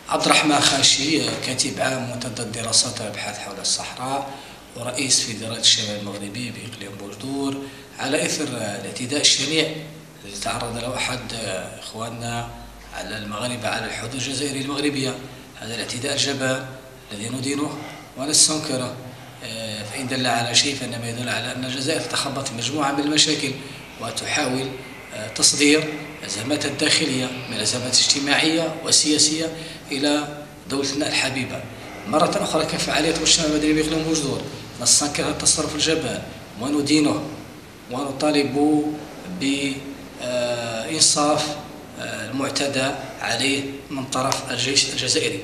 عبد الرحمن خاشي، كاتب عام منتدى دراسات والابحاث حول الصحراء ورئيس فيدرالية الشمال المغربي بإقليم بوجدور، على إثر الاعتداء الشنيع الذي تعرض له أحد إخواننا على المغاربة على الحدود الجزائرية المغربية. هذا الاعتداء الجبان الذي ندينه ونستنكره، فإن دل على شيء فإنما يدل على أن الجزائر تخبط في مجموعة من المشاكل وتحاول تصدير أزماتها الداخلية من أزمات اجتماعية وسياسية إلى دولتنا الحبيبة. مرة أخرى كفعالية المجتمع المدني بإقليم بوجدور نستنكر هذا التصرف الجبان وندينه ونطالب بإنصاف المعتدى عليه من طرف الجيش الجزائري.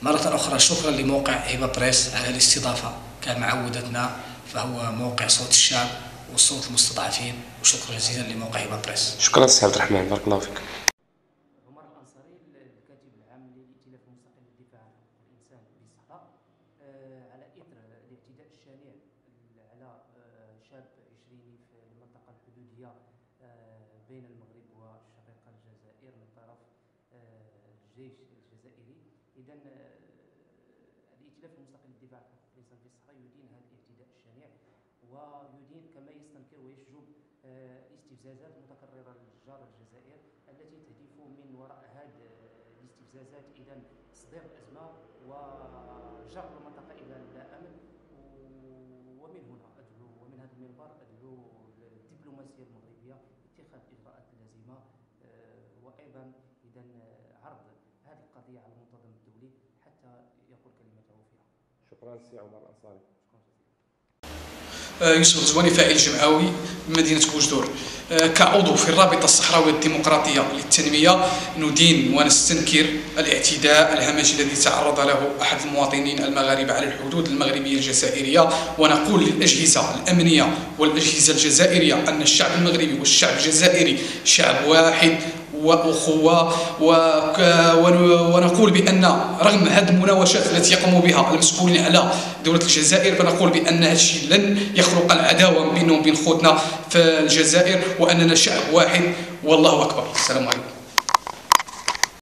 مرة أخرى شكرا لموقع هبة بريس على الاستضافة كما عودتنا، فهو موقع صوت الشعب وصوت المستضعفين، وشكرا جزيلا لموقع هبة بريس. شكرا سي عبد الرحمن، بارك الله فيك. عمر الأنصاري، الكاتب العام للائتلاف المستقل للدفاع عن حقوق الإنسان بالصحراء، على إثر الاعتداء الشنيع على شاب عشريني في المنطقة الحدودية بين المغرب والشقيقة الجزائر من طرف الجيش الجزائري. إذا الائتلاف المستقل للدفاع عن حقوق الإنسان في الصحراء يدين هذا الاعتداء الشنيع، ويدين كما يستنكر ويشجب الاستفزازات المتكررة للجار الجزائر التي تهدف من وراء هذه الاستفزازات إذا تصدير الأزمة وجر المنطقة إلى اللا أمن. ومن هنا أدعو، ومن هذا المنبر أدعو الدبلوماسية المغربية اتخاذ الإجراءات اللازمة، وأيضا إذا عرض هذه القضية على المنظمة الدولي حتى يقول كلمته فيها. شكرا سي عمر الأنصاري. يوسف الزواني، فاعل جمعوي بمدينة بوجدور. كعضو في الرابطة الصحراوية الديمقراطية للتنمية ندين ونستنكر الاعتداء الهمجي الذي تعرض له أحد المواطنين المغاربة على الحدود المغربية الجزائرية، ونقول للأجهزة الأمنية والأجهزة الجزائرية أن الشعب المغربي والشعب الجزائري شعب واحد وأخوة، ونقول بأن رغم هذه المناوشات التي يقوم بها المسؤولين على دولة الجزائر، فنقول بأن هذا الشيء لن يخلق العداوة بيننا وبين خوتنا في الجزائر، وأننا شعب واحد والله أكبر. السلام عليكم.